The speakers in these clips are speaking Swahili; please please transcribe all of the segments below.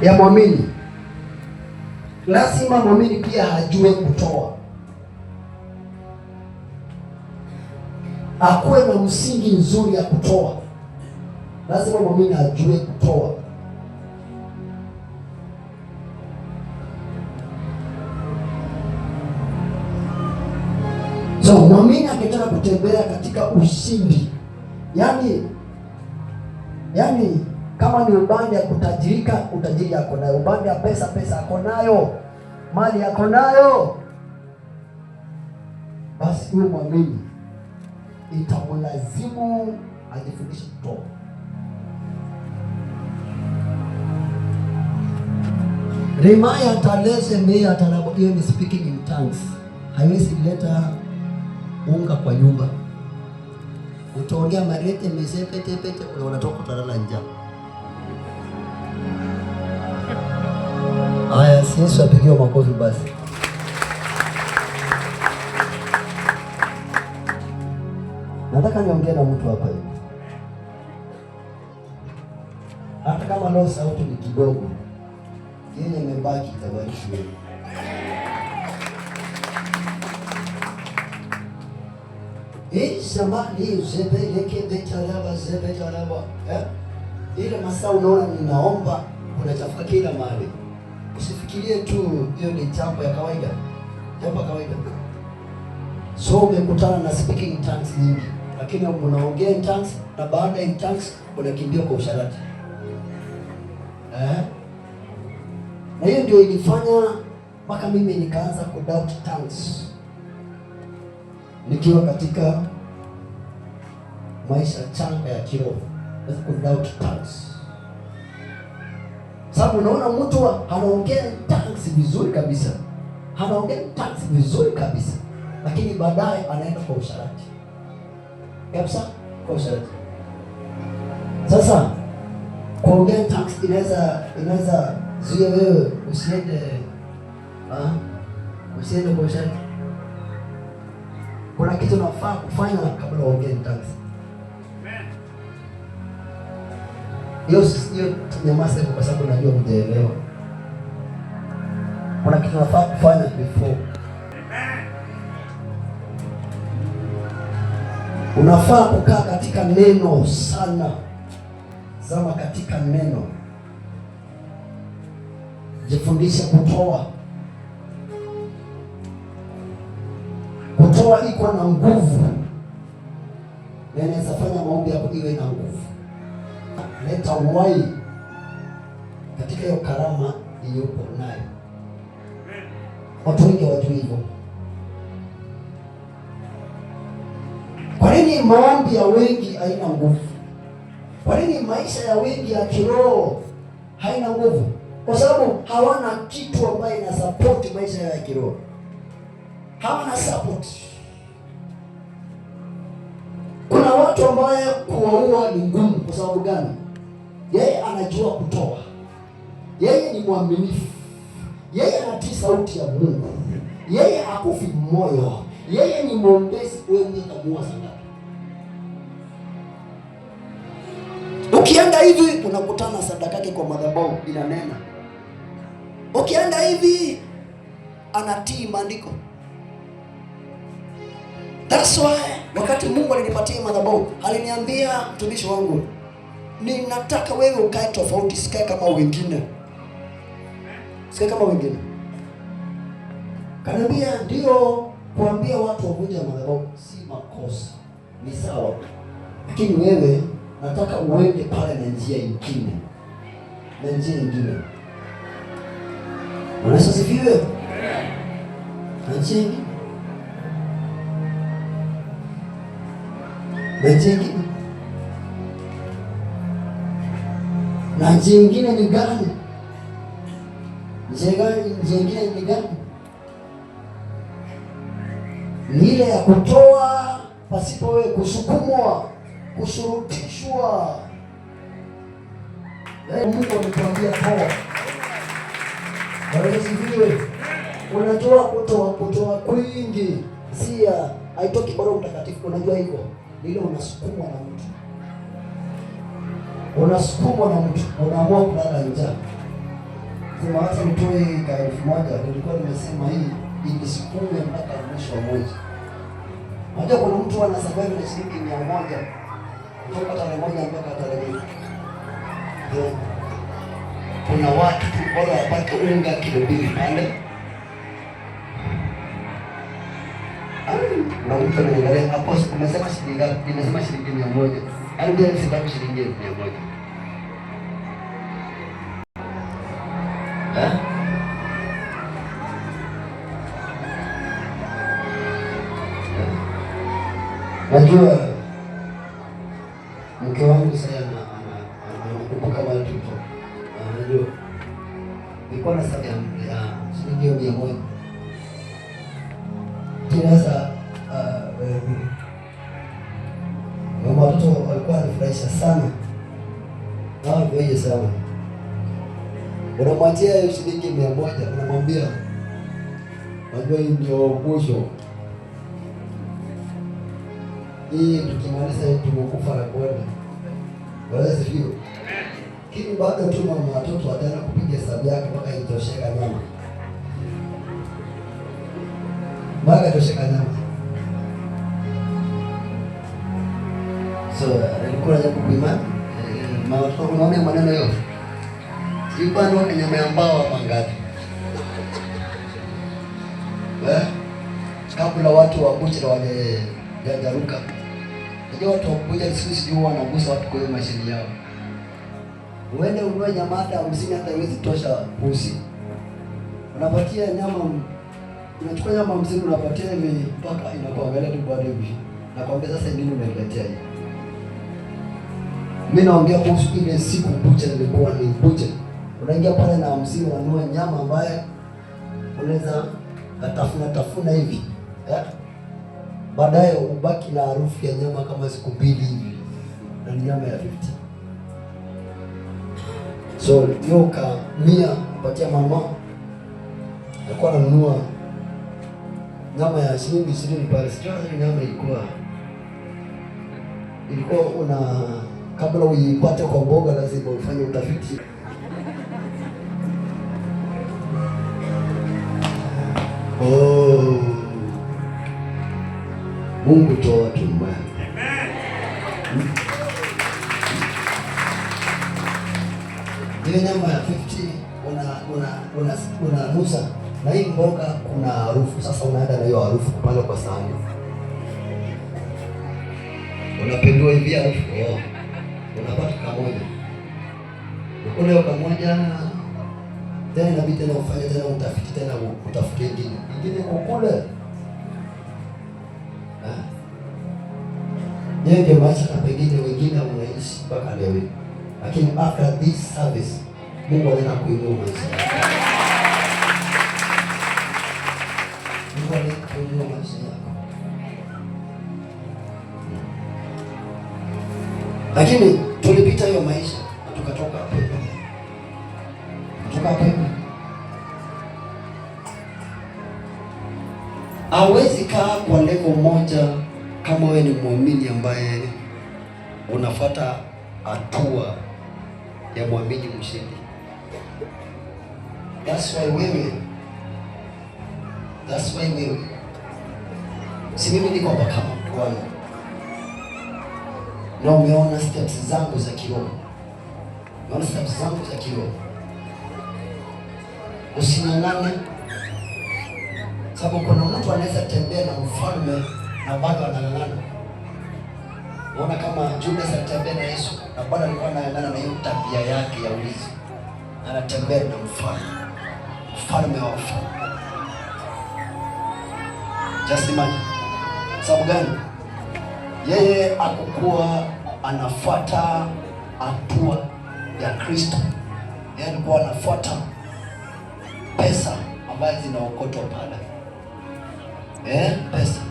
ya mwamini. Lazima mwamini pia ajue kutoa, akuwe na msingi nzuri ya kutoa. Lazima mwamini ajue kutoa. So mwamini akitaka kutembea katika ushindi, yani kama ni ubandi ya kutajirika, utajiri yako nayo. Ubandi ya pesa yako nayo. Mali yako nayo. Basi huyo mwamini itamlazimu ajifundishe kutoa. Remaya ataleze mea atalabo. Hiyo ni speaking in tongues. Haiwezi kuleta unga kwa nyumba. Utaongea marete mesepete unatoka utalala njaa. Haya, sisi apigiwa makofi basi. Nataka niongee na mtu hapa hivi. Hata kama leo sauti ni kidogo, yenye imebaki itabariki wewe. Samani zebe ile masaa unaona ninaomba, unatafuta kila mahali. Usifikirie tu hiyo ni jambo ya kawaida. Jambo kawaida. So umekutana na speaking in tongues nyingi, lakini unaongea in tongues na baada ya tongues unakimbia kwa usharati. Na hiyo ndio ilifanya mpaka mimi nikaanza ku doubt tongues. Nikiwa katika maisha changa ya kiroho, ku doubt tongues. Sababu unaona mtu anaongea tongues vizuri kabisa. Anaongea tongues vizuri kabisa. Lakini baadaye anaenda kwa usharati. Kabisa kwa usharati. Sasa kuongea tongues inaweza zuia wewe usiende kwa usharati. Kuna kitu unafaa kufanya kabla uongee tongues. Hiyo nyamaza kwa sababu najua mtaelewa. Kuna kitu unafaa kufanya before. Unafaa kukaa katika neno sana. Zama katika neno. Jifundishe kutoa. Kutoa iko na nguvu. Na inaweza fanya maombi yako iwe na nguvu. Leta uhai katika hiyo karama iliyopo nayo. Watu wengi hawajui hivyo. Kwa nini maombi ya wengi haina nguvu? Kwa nini maisha ya wengi ya kiroho haina nguvu? Kwa sababu hawana kitu ambaye ina support maisha ya kiroho. Hawana support. Kuna watu ambaye kuwaua ni ngumu. Kwa sababu gani? Yeye anajua kutoa. Yeye ni mwaminifu. Yeye anatii sauti ya Mungu. Yeye hakufi moyo. Yeye ni mwombezi. Wewe utamuua sana. Ukienda hivi unakutana sadaka yake kwa madhabahu inanena. Ukienda hivi anatii maandiko. That's why wakati Mungu alinipatia madhabahu, aliniambia mtumishi wangu, ninataka wewe ukae tofauti, sikae kama wengine. Sikae kama wengine. Kaniambia ndio kuambia watu wavunje madhabahu si makosa. Ni sawa. Lakini wewe nataka uende pale na njia nyingine. Na njia nyingine. Unasifiwe? Na njia nyingine. Na njia nyingine ni gani? Njia nyingine ni gani? Ni ile ya kutoa pasipo wewe kusukumwa, kushurutishwa. Mungu ametuambia toa. Unasifiwe? Unatoa kutoa kwingi. Si haitoki kwa Roho Mtakatifu, unajua hivyo. Ile unasukumwa na mtu. unasukumwa na mtu, unaamua kulala njaa. Sema hata nitoe 1,000, nilikuwa nimesema hii inisukume mpaka mwisho wa mwezi. Unajua kuna mtu ana survive na shilingi 100 kutoka tarehe moja mpaka tarehe nyingine. Kuna watu tu bora wapate unga kilo 2 pale. Na mtu anaangalia hapo, umesema shilingi ngapi? Nimesema shilingi 100. Yaani bila nisitaki shilingi 100. Najua mke wangu sasa anakumbuka mahali tulipo. Najua nilikuwa na sababu ya shilingi 100. Sasa mama watoto walikuwa wanafurahisha sana. Wewe sana. Unamwachia hiyo shilingi 100, unamwambia najua hii ndio mwisho. Hii tukimaliza tumekufa na kwenda. Wala sivyo. Lakini baada tu mama watoto wataenda kupiga hesabu yake mpaka itosheka nyama. Mpaka itosheka nyama. So, nilikuwa naja kupima mama watoto unaona maneno yote. Sipano nyama ya mbao hapa ngapi? Kabla watu wa bucha wale jajaruka. Unajua watu wa bucha sisi ndio wanagusa watu kwa mashini yao. Uende ununue nyama hata 50 hata iwezi tosha pusi. Unapatia nyama, unachukua nyama 50 unapatia hivi mpaka inakuangalia tu bado hivi. Nakwambia sasa nini umeniletea hii? Mimi naongea kuhusu ile siku bucha nilikuwa ni bucha. Unaingia pale na 50 unanunua nyama ambaye unaweza tafuna hivi. Baadaye ubaki na harufu ya nyama kama siku 2 hivi. Na nyama ya 50. So hiyo 100 patia mama. Alikuwa ananunua nyama ya shilingi 20 pale. Sio nyama ilikuwa una kabla uipate kwa mboga lazima ufanye utafiti. Mungu toa watu mbaya. Hiyo nyama ya 50 unanusa na hii mboga kuna harufu. Sasa unaenda na hiyo harufu kupanda kwa sahani. Unapendua hivi harufu. Unapata kamoja. Ukule hiyo kamoja tena inabidi tena ufanye tena utafiti tena utafute ingine kukule. Yeye maisha na pengine wengine wanaishi mpaka leo. Lakini after this service Mungu anaenda kuinua maisha. Mungu anaenda kuinua maisha yako. Lakini tulipita hiyo maisha na tukatoka hapo. Kutoka hapo. Hawezi kaa kwa level moja kama wewe ni muamini ambaye unafuata hatua ya muamini mshindi. That's why wewe si mimi niko hapa kama Bwana. Na umeona steps zangu za kiroho. Umeona steps zangu za kiroho. Using'ang'ane. Sababu kuna mtu anaweza tembea na mfalme na bado anang'ang'ana. Unaona kama Judas alitembea na Yesu na bado alikuwa anang'ang'ana na hiyo tabia yake ya wizi. Anatembea na mfalme wa wafalme. Just imagine. Sababu gani? Yeye akukuwa anafuata hatua ya Kristo. Yeye alikuwa anafuata pesa ambazo zinaokotwa pale. Pesa.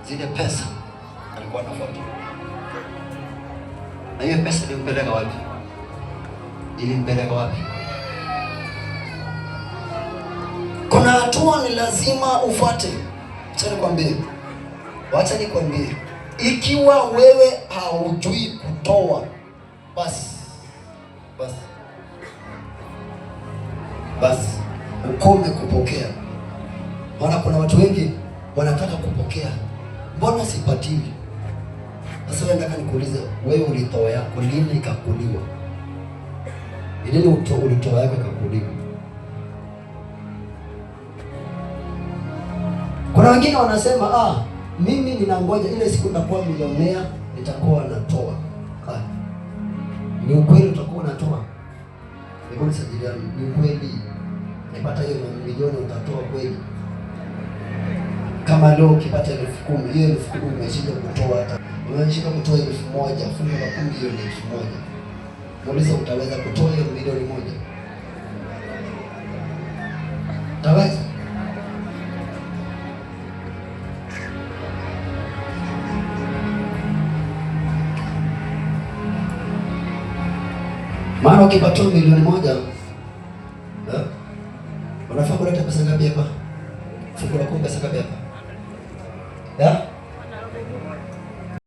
Zile pesa alikuwa anafuata. Na hiyo pesa ilimpeleka wapi? Kuna hatua ni lazima ufuate. Wacha nikwambie. Ikiwa wewe haujui kutoa basi ukome kupokea. Maana kuna watu wengi wanataka kupokea, mbona sipatiwi? Sasa wewe nataka nikuulize, wewe ulitoa yako lini ikakuliwa? Lini ulitoa yako ikakuliwa? Kuna wengine wanasema mimi ninangoja ile siku nitakuwa milionea nitakuwa natoa. Ni ukweli utakuwa unatoa? Hebu nisajilia, ni kweli ukipata hiyo milioni utatoa kweli? Kama leo ukipata 10,000, hiyo 10,000 umeshinda kutoa, hata umeshinda kutoa 1,000, fungu la 10 hiyo ni 1,000. Muulize, utaweza kutoa hiyo milioni moja? Utaweza? Maana ukipata milioni moja, unafaa kuleta pesa ngapi hapa? Fungu la 10 pesa ngapi hapa?